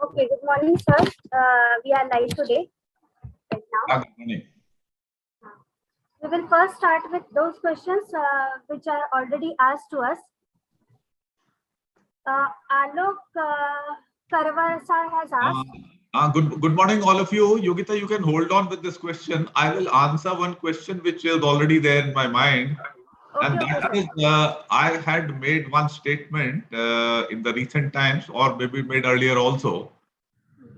Okay, good morning, sir. We are live today. Right now. Good morning. We will first start with those questions which are already asked to us. Alok Karvarsa has asked. Good morning, all of you. Yogita, you can hold on with this question. I will answer one question which is already there in my mind. Okay, And okay, that is, I had made one statement in the recent times, or maybe made earlier also.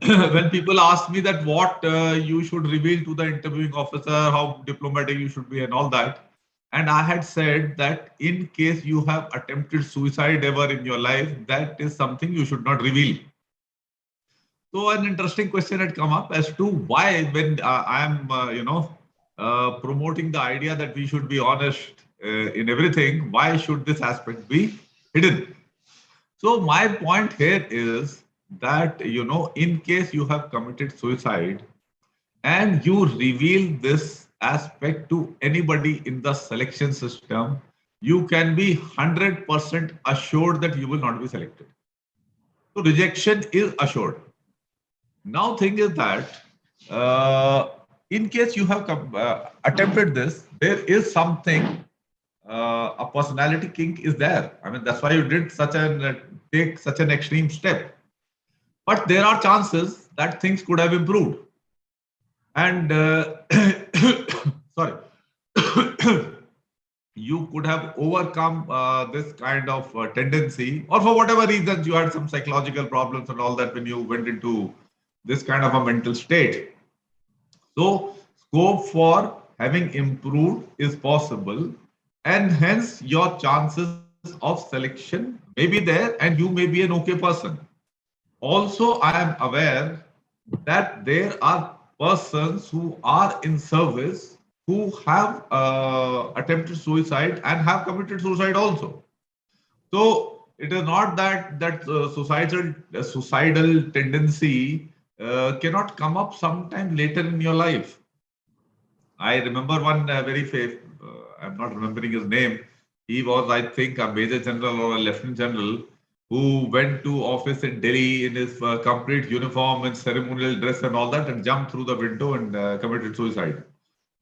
When people ask me that what you should reveal to the interviewing officer, how diplomatic you should be and all that. And I had said that in case you have attempted suicide ever in your life, that is something you should not reveal. So an interesting question had come up as to why, when I am, promoting the idea that we should be honest in everything, why should this aspect be hidden? So my point here is that, in case you have committed suicide and you reveal this aspect to anybody in the selection system, you can be 100% assured that you will not be selected. So rejection is assured. Now, thing is that in case you have attempted this, there is something, a personality kink is there. I mean, that's why you did take such an extreme step. But there are chances that things could have improved. And sorry, you could have overcome this kind of tendency, or for whatever reasons you had some psychological problems and all that when you went into this kind of a mental state. So scope for having improved is possible, and hence your chances of selection may be there and you may be an okay person. Also, I am aware that there are persons who are in service who have attempted suicide and have committed suicide also. So it is not that suicidal tendency cannot come up sometime later in your life. I remember one I'm not remembering his name. He was, I think, a major general or a lieutenant general who went to office in Delhi in his complete uniform and ceremonial dress and all that, and jumped through the window and committed suicide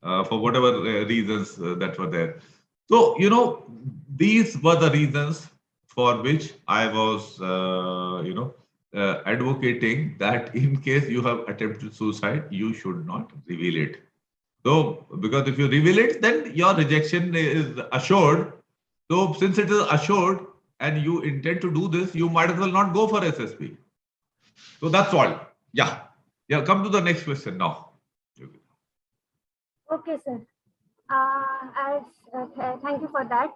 for whatever reasons that were there. So, these were the reasons for which I was, advocating that in case you have attempted suicide, you should not reveal it. So, because if you reveal it, then your rejection is assured. So, since it is assured and you intend to do this, you might as well not go for SSP. So, that's all. Yeah. Yeah. Come to the next question now. Okay, sir. Thank you for that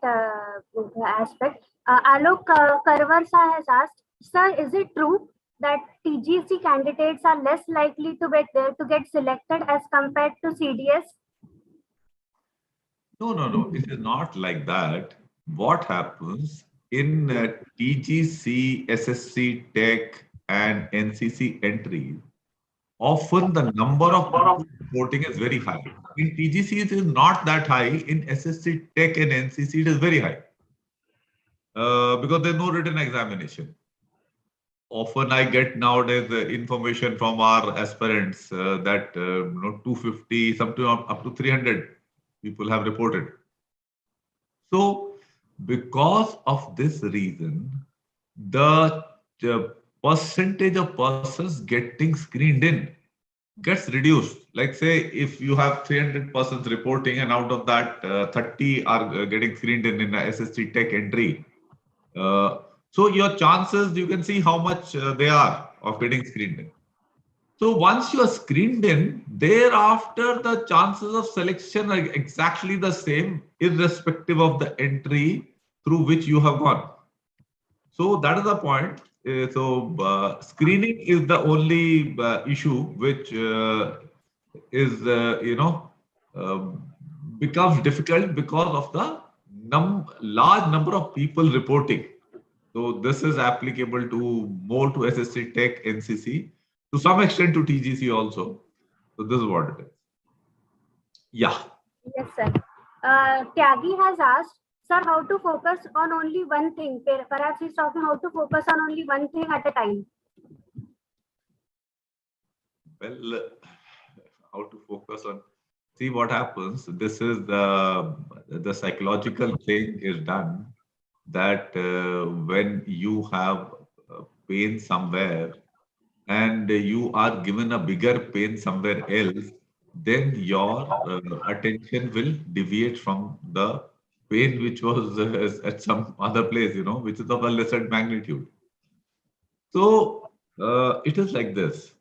aspect. Alok Karvarsa has asked, sir, is it true that TGC candidates are less likely to get selected as compared to CDS? No. It is not like that. What happens in TGC, SSC, Tech, and NCC entries? Often the number of people voting is very high. In TGC, it is not that high. In SSC, Tech, and NCC, it is very high because there's no written examination. Often I get nowadays the information from our aspirants that 250, something up to 300 people have reported. So, because of this reason, the percentage of persons getting screened in gets reduced. Like say, if you have 300 persons reporting and out of that 30 are getting screened in a SSC Tech entry. So your chances, you can see how much they are of getting screened in. So once you are screened in, thereafter the chances of selection are exactly the same, irrespective of the entry through which you have gone. So that is the point. Screening is the only issue which is, becomes difficult because of the large number of people reporting. So this is applicable to more to SSC Tech, NCC, to some extent to TGC also. So this is what it is. Yeah. Yes, sir. Tyagi has asked, sir, how to focus on only one thing? Perhaps he's talking how to focus on only one thing at a time. Well, how to focus on? See what happens. This is the psychological thing is done that when you have pain somewhere and you are given a bigger pain somewhere else, then your attention will deviate from the pain which was at some other place, which is of a lesser magnitude. So it is like this.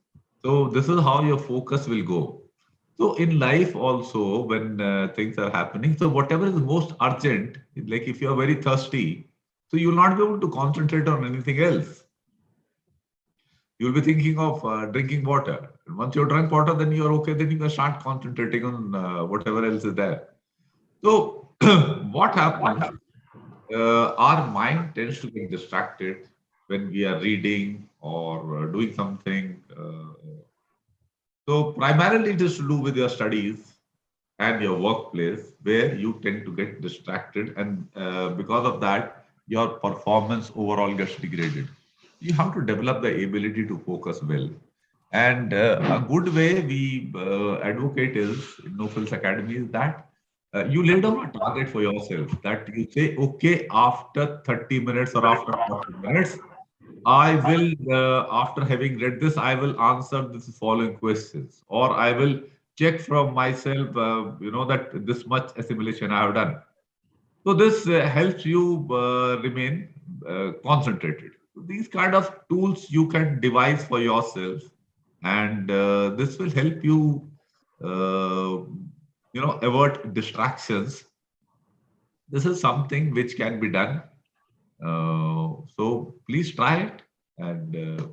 So this is how your focus will go. So in life also, when things are happening, so whatever is most urgent, like if you are very thirsty, so you will not be able to concentrate on anything else. You will be thinking of drinking water. And once you drink water, then you are okay. Then you can start concentrating on whatever else is there. So what happens? Our mind tends to get distracted when we are reading or doing something. So primarily it is to do with your studies and your workplace where you tend to get distracted, and because of that your performance overall gets degraded. You have to develop the ability to focus well, and a good way we advocate is in No Frills Academy is that you lay down a target for yourself, that you say, okay, after 30 minutes or after 40 minutes I will, after having read this, I will answer this following questions, or I will check from myself, that this much assimilation I have done. So this helps you remain concentrated. These kind of tools you can devise for yourself, and this will help you, avert distractions. This is something which can be done. So please try it, and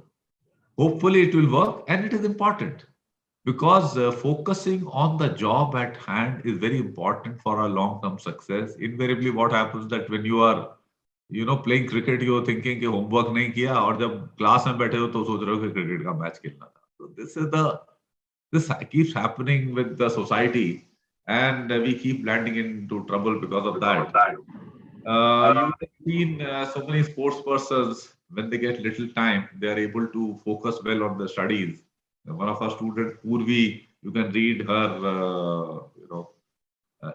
hopefully it will work. And it is important because focusing on the job at hand is very important for our long-term success. Invariably, what happens that when you are, playing cricket, you are thinking कि homework नहीं किया, और जब class में बैठे हो तो सोच रहे हो कि cricket का match खेलना था. So this keeps happening with the society, and we keep landing into trouble because of that. You have seen so many sports persons, when they get little time, they are able to focus well on the studies. One of our students, Purvi, you can read her,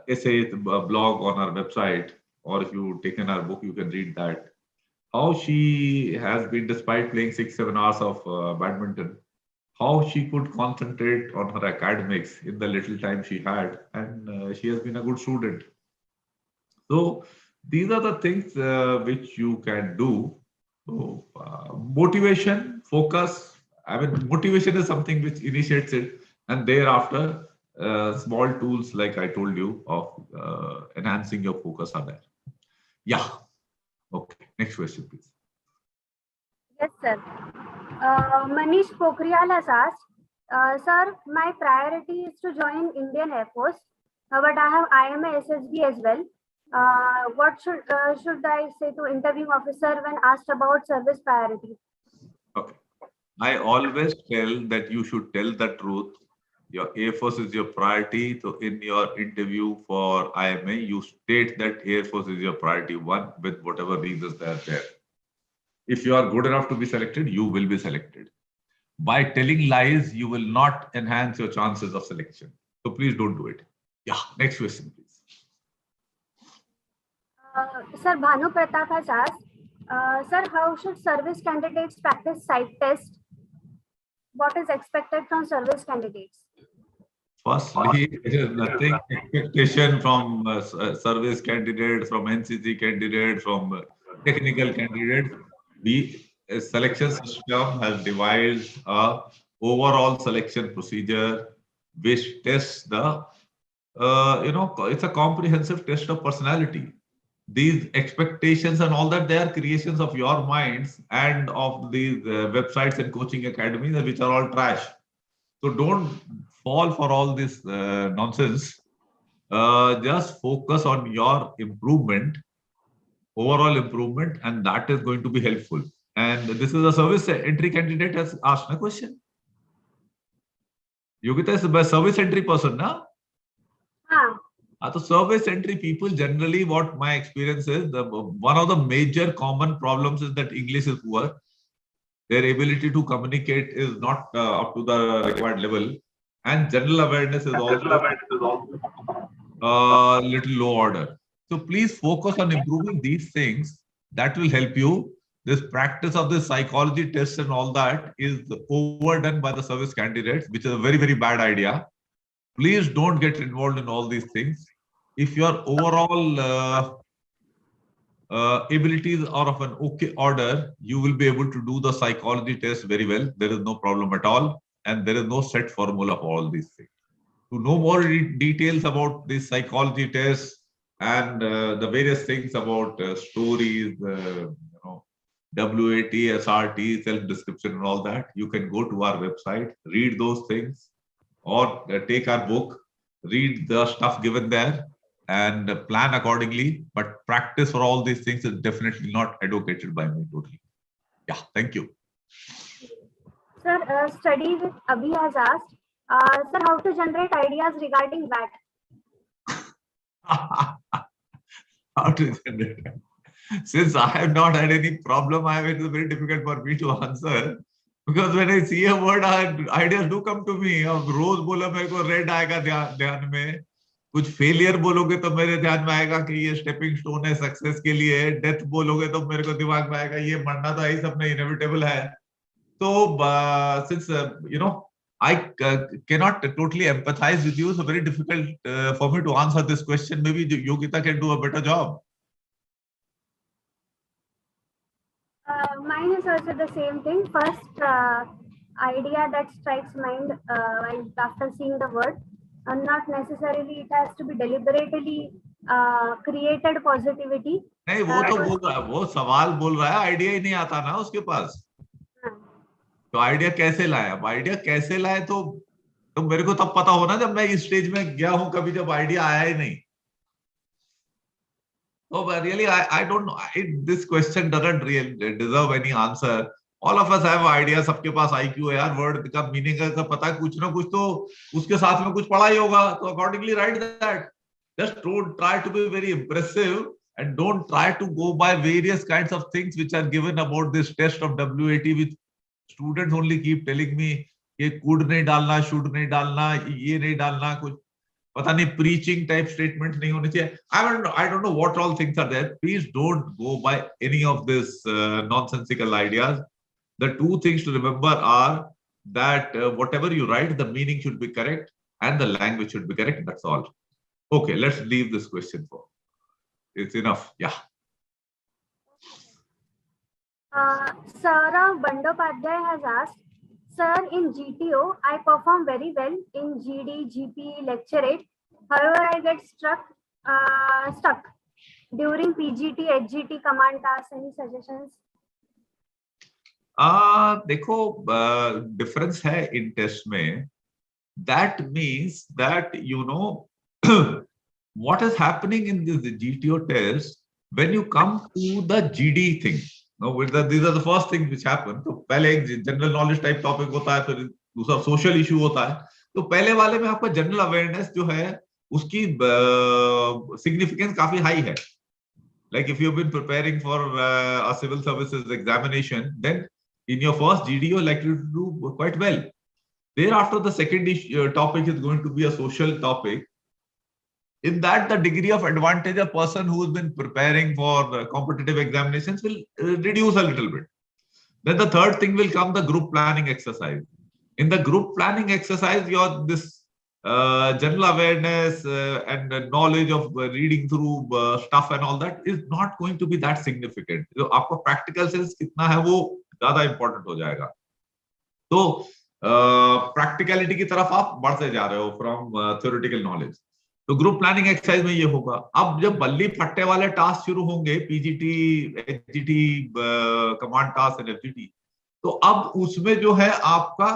essay blog on our website, or if you taken our book, you can read that. How she has been, despite playing 6, 7 hours of badminton, how she could concentrate on her academics in the little time she had, and she has been a good student. So these are the things which you can do. So motivation, focus. I mean, motivation is something which initiates it, and thereafter, small tools like I told you of enhancing your focus are there. Yeah. Okay. Next question, please. Yes, sir. Manish Pokhriyal has asked, sir, my priority is to join Indian Air Force, but I have IMA SSB as well. What should I say to interviewing officer when asked about service priority? Okay. I always tell that you should tell the truth. Your Air Force is your priority. So in your interview for IMA, you state that Air Force is your priority one with whatever reasons they are there. If you are good enough to be selected, you will be selected. By telling lies, you will not enhance your chances of selection. So please don't do it. Yeah, next question, please. Sir, Bhanu Pratap has asked, sir, how should service candidates practice site test? What is expected from service candidates? Firstly, there is nothing expectation from service candidate, from NCC candidate, from technical candidates. We selection system has devised a overall selection procedure which tests the it's a comprehensive test of personality. These expectations and all that, they are creations of your minds and of these websites and coaching academies, which are all trash. So don't fall for all this nonsense. Just focus on your improvement, overall improvement, and that is going to be helpful. And this is a service entry candidate has asked a question. Yogita is a service entry person, na? So service entry people, generally what my experience is, one of the major common problems is that English is poor. their ability to communicate is not up to the required level, and general awareness is also a little low order. So please focus on improving these things. That will help you. This practice of the psychology tests and all that is overdone by the service candidates, which is a very, very bad idea. Please don't get involved in all these things. If your overall abilities are of an okay order, you will be able to do the psychology test very well. There is no problem at all. And there is no set formula for all these things. To know more details about this psychology test and the various things about stories, WAT, SRT, self-description and all that, you can go to our website, read those things, or take our book, read the stuff given there, and plan accordingly. But practice for all these things is definitely not advocated by me totally. Yeah, thank you. Sir, study with Abhi has asked, sir, how to generate ideas regarding VAT? How to generate? Since I have not had any problem, it is very difficult for me to answer. Because when I see a word, ideas do come to me. अब रोज बोला मेरे को red आएगा ध्यान में, कुछ failure बोलोगे तो मेरे ध्यान में आएगा कि ये स्टेपिंग स्टोन है सक्सेस के लिए, डेथ बोलोगे तो मेरे को दिमाग में आएगा ये मरना तो है, सबने इनएविटेबल है. So since I cannot totally empathize with you, so very difficult for me to answer this question. Maybe Yogita can do a better job. Mine is also the same thing. First idea that strikes mind after seeing the word, not necessarily it has to be deliberately created positivity. नहीं, वो तो बोल रहा है, वो सवाल बोल रहा है, आइडिया ही नहीं आता ना उसके पास. तो आइडिया कैसे लाए? अब आइडिया कैसे लाए तो मेरे को तब पता होना जब मैं इस स्टेज में गया हूं, कभी जब आइडिया आया ही नहीं. So really, I don't know. This question doesn't really deserve any answer. All of us have ideas. सबके पास IQ है यार. Word का meaning का पता है, कुछ ना कुछ तो उसके साथ में कुछ पढ़ा ही होगा. तो accordingly write that. Just don't try to be very impressive and don't try to go by various kinds of things which are given about this test of WAT, which students only keep telling me ये could नहीं डालना, should नहीं डालना, ये नहीं डालना, कुछ पता नहीं preaching type statements नहीं होने चाहिए. I don't know what all things are there. Please don't go by any of this nonsensical ideas. The two things to remember are that whatever you write, the meaning should be correct and the language should be correct. That's all. Okay, let's leave this question for. It's enough. Yeah. Sarah Bandopadhyay has asked, sir, in GTO, I perform very well in GD, GP, lecturate. However, I get stuck during PGT, HGT, command tasks. Any suggestions? देखो, difference है in test में. That means that what is happening in this GTO test when you come to the GD thing. No, these are the first things which happen. तो पहले एक general knowledge type topic होता है, फिर दूसरा social issue होता है. तो पहले वाले में आपका जनरल अवेयरनेस जो है उसकी सिग्निफिकेंस काफी हाई है. Like if you've been preparing for a civil services examination, then in your first GD you're likely to do quite well. Thereafter, the second topic is going to be a social topic. In that, the degree of advantage a person who has been preparing for competitive examinations will reduce a little bit. Then the third thing will come, the group planning exercise. In the group planning exercise, this general awareness and knowledge of reading through stuff and all that is not going to be that significant. So, आपका practical sense कितना है वो ज़्यादा important हो जाएगा. तो practicality की तरफ आप बढ़ते जा रहे हो from theoretical knowledge. तो ग्रुप प्लानिंग एक्सरसाइज में ये होगा. अब जब बल्ली फट्टे वाले टास्क शुरू होंगे, PGT, HGT, command task and FGT, तो अब उसमें जो है आपका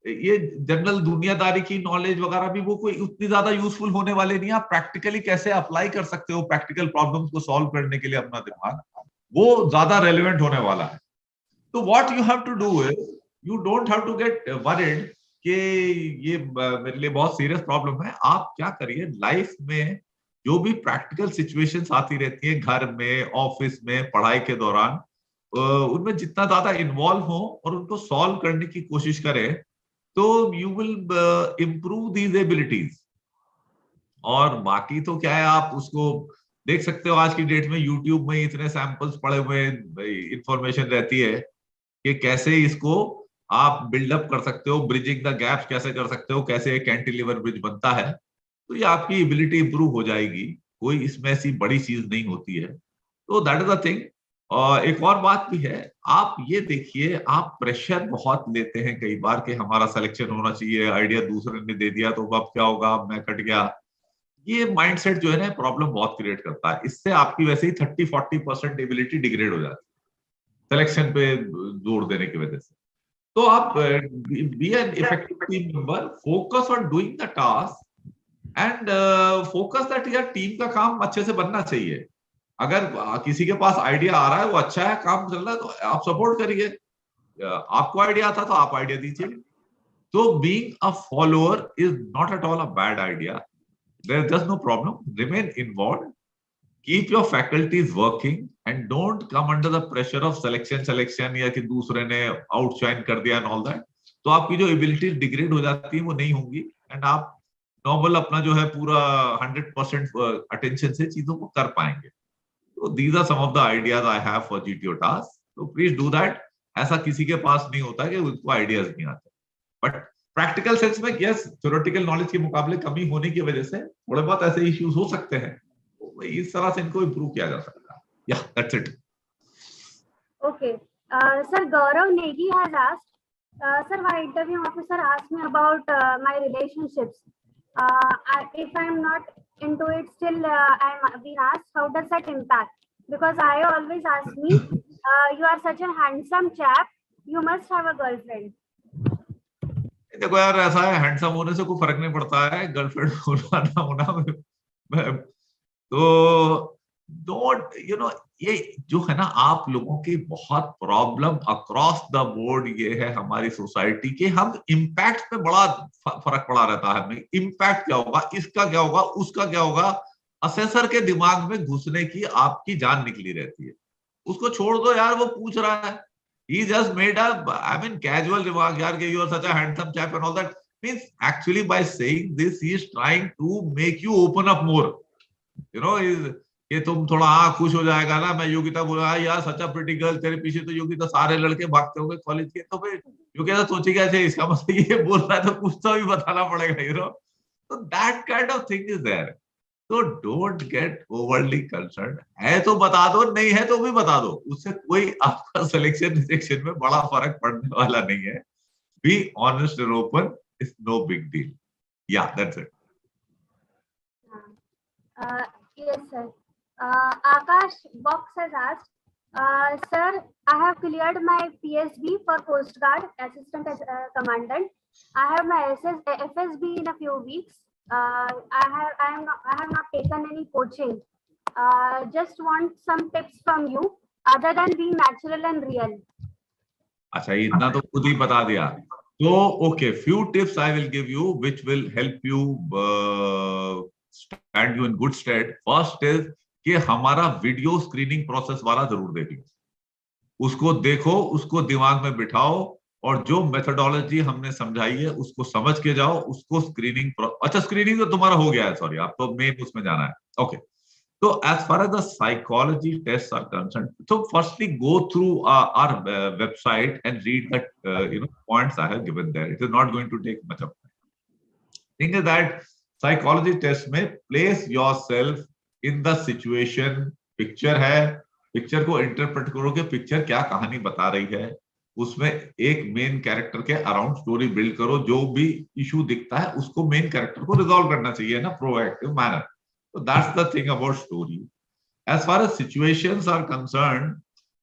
ये जनरल दुनियादारी की नॉलेज वगैरह भी वो कोई उतनी ज्यादा यूजफुल होने वाले नहीं. आप प्रैक्टिकली कैसे अप्लाई कर सकते हो प्रैक्टिकल प्रॉब्लम्स को सॉल्व करने के लिए अपना दिमाग, वो ज्यादा रेलिवेंट होने वाला है. तो what you have to do is, you don't have to get worried कि ये मेरे लिए बहुत सीरियस प्रॉब्लम है. आप क्या करिए, लाइफ में जो भी प्रैक्टिकल सिचुएशंस आती रहती है, घर में, ऑफिस में, पढ़ाई के दौरान, उनमें जितना ज्यादा इन्वॉल्व हो और उनको सॉल्व करने की कोशिश करें, तो you will improve these abilities. और बाकी तो क्या है, आप उसको देख सकते हो, आज की डेट में यूट्यूब में इतने सैंपल्स पड़े हुए इंफॉर्मेशन रहती है कि कैसे इसको आप बिल्डअप कर सकते हो, ब्रिजिंग द गैप्स कैसे कर सकते हो, कैसे एक कैंटिलीवर ब्रिज बनता है। तो ये आपकी एबिलिटी इंप्रूव हो जाएगी, कोई इसमें ऐसी बड़ी चीज नहीं होती है। तो दैट इज द थिंग। और एक और बात भी है, आप ये देखिए, आप प्रेशर बहुत लेते हैं कई बार कि हमारा सिलेक्शन होना चाहिए, आइडिया दूसरे ने दे दिया तो अब क्या होगा, अब मैं कट गया। ये माइंडसेट जो है ना, प्रॉब्लम बहुत क्रिएट करता है। इससे आपकी वैसे ही 30-40% एबिलिटी डिग्रेड हो जाती है सिलेक्शन पे जोर देने की वजह से। तो आप be an effective team member, focus on doing the task and focus that यार टीम का काम अच्छे से बनना चाहिए। अगर किसी के पास आइडिया आ रहा है, वो अच्छा है, काम चल रहा है, तो आप सपोर्ट करिए। आपको आइडिया आता तो आप आइडिया दीजिए। तो being a follower is not at all a bad idea, there just no problem, remain involve, keep your faculties working and don't come under the pressure of selection या कि दूसरे ने आउटशाइन कर दिया एंड ऑल दैट। तो आपकी जो abilities degrade हो जाती है वो नहीं होंगी, एंड आप नॉर्मल अपना जो है पूरा 100% अटेंशन से चीजों को कर पाएंगे। तो these are some of the ideas I have for GTO task, तो प्लीज डू दैट। ऐसा किसी के पास नहीं होता कि उसको आइडियाज नहीं आते, बट प्रैक्टिकल सेंस में यस, थ्योरेटिकल नॉलेज के मुकाबले कमी होने की वजह से थोड़े बहुत ऐसे इश्यूज हो सकते हैं। तो इस तरह से इनको इम्प्रूव किया जा सकता है। या that's it. Okay. Sir, Gaurav Negi has asked, sir, my interview officer asked me about my relationships. If I'm not into it, still I'm being asked, how does that impact? Because I always ask me, you are such a handsome chap, you must have a girlfriend. देखो यार, ऐसा है, handsome होने से कोई फर्क नहीं पड़ता है, गर्लफ्रेंड होना ना होना। तो डोंट ये जो है ना, आप लोगों की बहुत प्रॉब्लम अक्रॉस द बोर्ड ये है हमारी सोसाइटी के, हम इम्पैक्ट पे बड़ा फर्क पड़ा रहता है हमें। इम्पैक्ट क्या होगा, इसका क्या होगा, उसका क्या होगा, असेसर के दिमाग में घुसने की आपकी जान निकली रहती है। उसको छोड़ दो यार, वो पूछ रहा है, he just made a, I mean, casual remark yaar कि you are such a handsome chap and all that, means actually by saying this he is trying to make you open up more, is कि तुम थोड़ा हाँ खुश हो जाएगा ना। मैं योगिता बोला यार, सच अ प्रिटी गर्ल, तेरे पीछे तो योगिता सारे लड़के भागते होंगे कॉलेज के, तो फिर योगिता सोचेगा ऐसे, इसका मतलब ये बोल रहा है तो कुछ तो भी बताना पड़ेगा, तो that kind of thing is there. तो डोंट गेट ओवरली कंसर्न, है तो बता दो, नहीं है तो भी बता दो, उससे कोई आपका सिलेक्शन रिजेक्शन में बड़ा फर्क पड़ने वाला नहीं है। Be honest and open, it's no big deal. या that's it. Yes, sir. Akash Box has asked, sir, I have cleared my PSB for Coast Guard Assistant Commandant. I have my FSB in a few weeks. I have not taken any coaching. Just want some tips from you, other than being natural and real. अच्छा, इतना तो खुद ही बता दिया। तो okay, few tips I will give you which will help you stand you in good stead. First is कि हमारा video screening process वाला जरूर देखिए, उसको देखो, उसको दिमाग में बिठाओ, और जो मेथोडोलॉजी हमने समझाई है उसको समझ के जाओ, उसको स्क्रीनिंग। अच्छा, स्क्रीनिंग तो तुम्हारा हो गया है, सॉरी, आपको मेन उसमें जाना है। Okay, so as far as the psychology tests are concerned, so firstly go through our website and read that points I have given there. It is not going to take much of time. Thing is that psychology test में place yourself in the situation. Picture है, picture को interpret करो कि picture क्या कहानी बता रही है, उसमें एक मेन कैरेक्टर के अराउंड स्टोरी बिल्ड करो। जो भी इशू दिखता है उसको मेन कैरेक्टर को रिजॉल्व करना चाहिए ना, proactive manner. So that's the thing about story. As far as situations are concerned,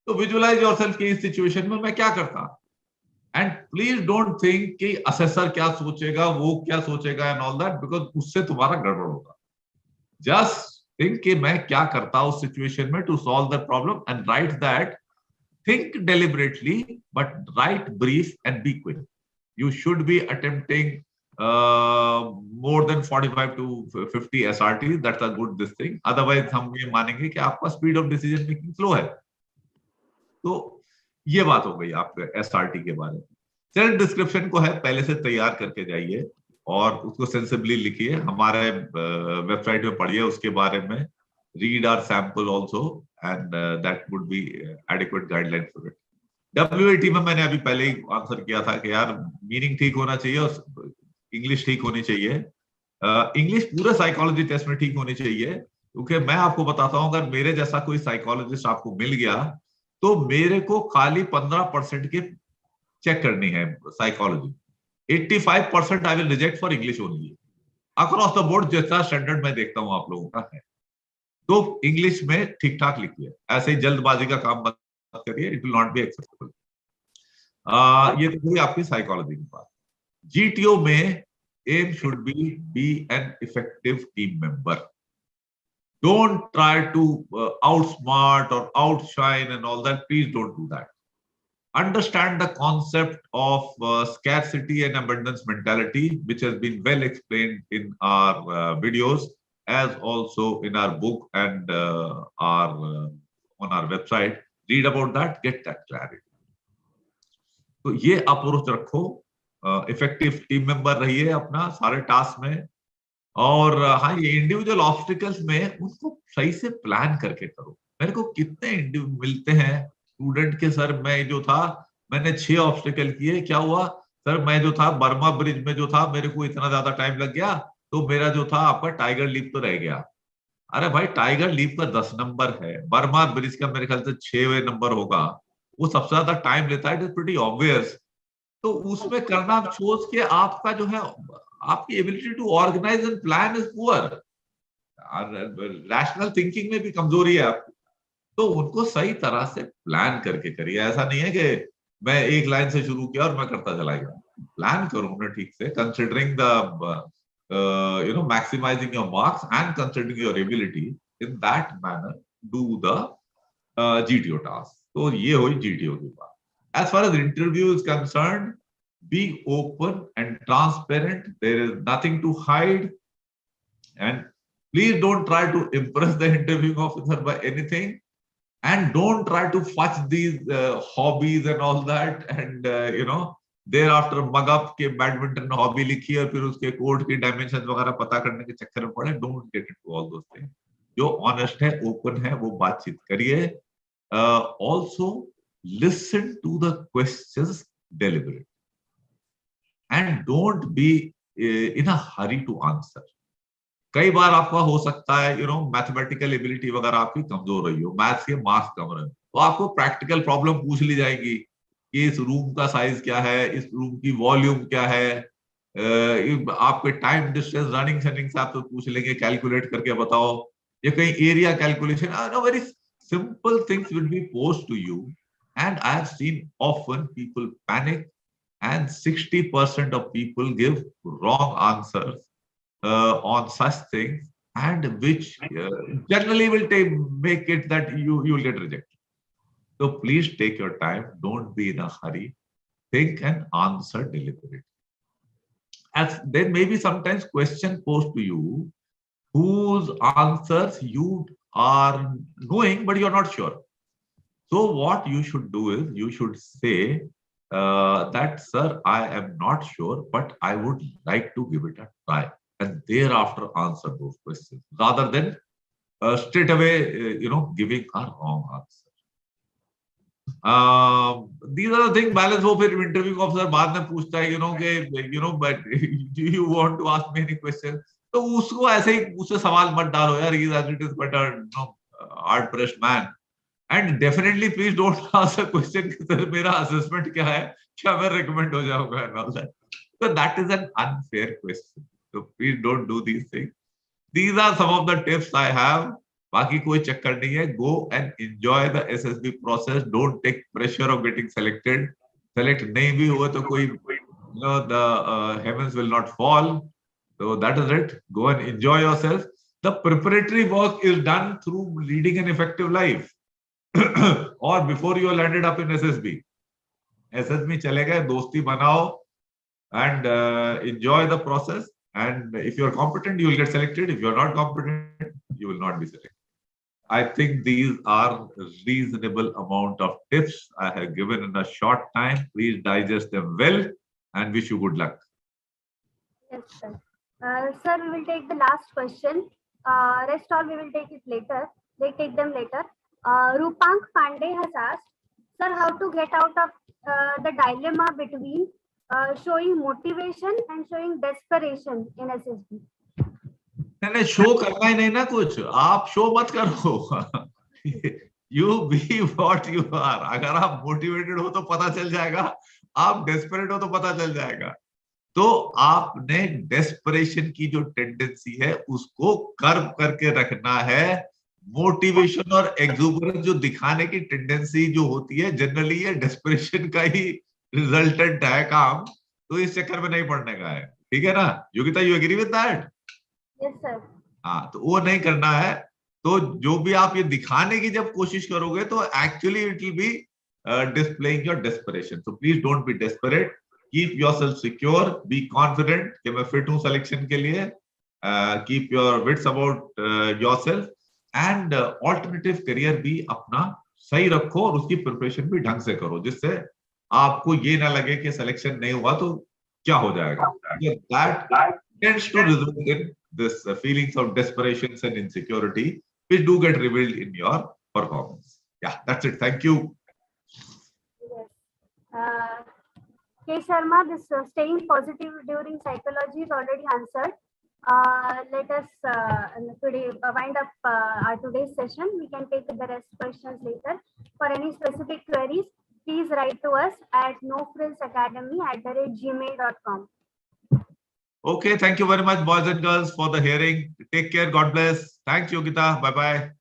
तो visualize yourself कि इस situation में मैं क्या करता, and please don't think कि assessor क्या सोचेगा, वो क्या सोचेगा and all that, because उससे तुम्हारा गड़बड़ होगा। Just think कि मैं क्या करता उस situation में to solve the problem and write that. Think deliberately, but write brief and be quick. You should be attempting more than 45 to 50 SRT. That's a good this thing. Otherwise हम ये मानेंगे कि आपका speed of decision making slow है। तो ये बात हो गई आपके एसआरटी के बारे में। सेल्फ डिस्क्रिप्शन को है पहले से तैयार करके जाइए और उसको सेंसिबली लिखिए, हमारे वेबसाइट में पढ़िए उसके बारे में, read our sample also and that would be adequate guideline for it. WAT में मैंने अभी पहले ही आंसर किया था कि यार मीनिंग ठीक होना चाहिए और इंग्लिश ठीक होनी चाहिए। इंग्लिश पूरे साइकोलॉजी टेस्ट में ठीक होनी चाहिए, क्योंकि मैं आपको बताता हूं अगर मेरे जैसा कोई साइकोलॉजिस्ट आपको मिल गया तो मेरे को खाली 15% के चेक करनी है psychology, 85% I will reject for English only across the board. जैसा स्टैंडर्ड मैं देखता हूं आप लोगों का है, तो इंग्लिश में ठीक ठाक लिखिए, ऐसे ही जल्दबाजी का काम मत करिए, it will not be acceptable. ये तो हुई आपकी साइकोलॉजी की बात। जीटीओ में aim should be an effective team member. Don't try to outsmart or outshine and all that. Please don't do that. Understand the concept of scarcity and abundance mentality, which has been well explained in our videos, as also in our book and on our website. Read about that, get that clarity. तो ये approach रखो, effective team member रहिए अपना सारे task में। और हाँ, ये इंडिविजुअल ऑब्स्टिकल्स में उनको सही से प्लान करके करो। मेरे को कितने मिलते हैं स्टूडेंट के, सर मैं जो था मैंने 6 ऑब्स्टिकल किए, क्या हुआ सर मैं जो था बर्मा ब्रिज में जो था मेरे को इतना ज्यादा टाइम लग गया, तो मेरा जो था आपका टाइगर लीप तो रह गया। अरे भाई टाइगर लीप का 10 नंबर है, बर्मा ब्रिज का मेरे ख्याल से 6वें नंबर होगा, वो सबसे ज्यादा टाइम लेता है, इट इज प्रीटी ऑब्वियस। तो उसमें करना सोच के आपका जो है आपकी ability to organise and plan is poor, rational thinking में भी कमजोरी है आपकी। तो उनको सही तरह से प्लान करके करिए। ऐसा नहीं है कि मैं एक लाइन से शुरू किया और मैं करता चला गया। प्लान करो ना ठीक से, considering the maximising your marks and considering your ability, in that manner do the GTO task. तो ये हुई जीटीओ की बात। As far as interview is concerned, be open and transparent. There is nothing to hide. And please don't try to impress the interviewing officer by anything. And don't try to fudge these hobbies and all that. And, thereafter mug up के badminton hobby लिखी और फिर उसके court की dimension वगैरह पता करने के चक्कर में पड़े। Don't get into all those things. जो ऑनेस्ट है, ओपन है, वो बातचीत करिए। Also, listen to the questions deliberately and don't be in a hurry to answer. कई बार आपका हो सकता है मैथमेटिकल एबिलिटी वगैरह आपकी कमजोर रही हो, मैथ्स के मार्क्स कम रहे, तो आपको प्रैक्टिकल प्रॉब्लम पूछ ली जाएगी कि इस रूम का साइज क्या है, इस रूम की वॉल्यूम क्या है, आपके टाइम डिस्टेंस रनिंग शनिंग से आपसे पूछ लेंगे, कैलकुलेट करके बताओ, या कहीं area calculation, very simple things will be posed to you. And I have seen often people panic and 60% of people give wrong answers on such things, and which generally will make it that you will get rejected. So please take your time. Don't be in a hurry. Think and answer deliberately. As there may be sometimes question posed to you whose answers you are knowing but you're not sure. So what you should do is you should say that, sir, I am not sure, but I would like to give it a try, and thereafter answer those questions rather than straight away, giving a wrong answer. These are the things balance हो, फिर interviewing officer बाद में पूछता है, but do you want to ask me any questions? तो उसको ऐसे ही उससे सवाल मत डालो यार, he is as it is but a hard pressed man. And definitely please don't ask a question कि सर मेरा assessment क्या है, क्या मैं recommend हो जाऊंगा and all that. So that is an unfair question. So please don't do these things. These are some of the tips I have. बाकी कोई चक्कर नहीं है. Go and enjoy the SSB process. Don't take pressure of getting selected. Select नहीं भी हुआ तो कोई, the heavens will not fall. So that is it. Go and enjoy yourself. The preparatory work is done through leading an effective life. or before you landed up in SSB. SSB चले गए, दोस्ती बनाओ and enjoy the process. And if you are competent, you will get selected. If you are not competent, you will not be selected. I think these are reasonable amount of tips I have given in a short time. Please digest them well and wish you good luck. Yes, sir. Sir, we will take the last question. Rest all we will take it later. They take them later. Rupank Pandey has asked, sir, how to get out of the dilemma between showing motivation and showing desperation in SSB. मैंने show करना ही नहीं ना कुछ, आप show मत करो. You be what you are. अगर आप मोटिवेटेड हो तो पता चल जाएगा, आप डेस्परेट हो तो पता चल जाएगा. तो आपने डेस्परेशन की जो टेंडेंसी है उसको कर्व करके रखना है. मोटिवेशन और एक्सुबरेंस जो दिखाने की टेंडेंसी जो होती है, जनरली ये डेस्परेशन का ही रिजल्टेंट है काम. तो इस चक्कर में नहीं पड़ने का है. ठीक है ना Yogita, you agree with that? Yes sir. हाँ, तो वो नहीं करना है. तो जो भी आप ये दिखाने की जब कोशिश करोगे तो actually it will be displaying your desperation. So please don't be desperate. Keep yourself secure, be confident कि मैं फिट हूं सिलेक्शन के लिए. Keep your wits about yourself and alternative career भी अपना सही रखो और उसकी प्रिपरेशन भी ढंग से करो, जिससे आपको ये ना लगे कि सिलेक्शन नहीं हुआ तो क्या हो जाएगा. That tends to result in this feelings of desperations and insecurity, which do get revealed in your performance. Yeah, that's it. Thank you. Yes. K. Sharma, this staying positive during psychology is already answered. Let us today wind up our today's session. We can take the rest questions later. For any specific queries, please write to us at nofrillsacademy@gmail.com. Okay, thank you very much, boys and girls, for the hearing. Take care. God bless. Thanks, Yogita. Bye bye.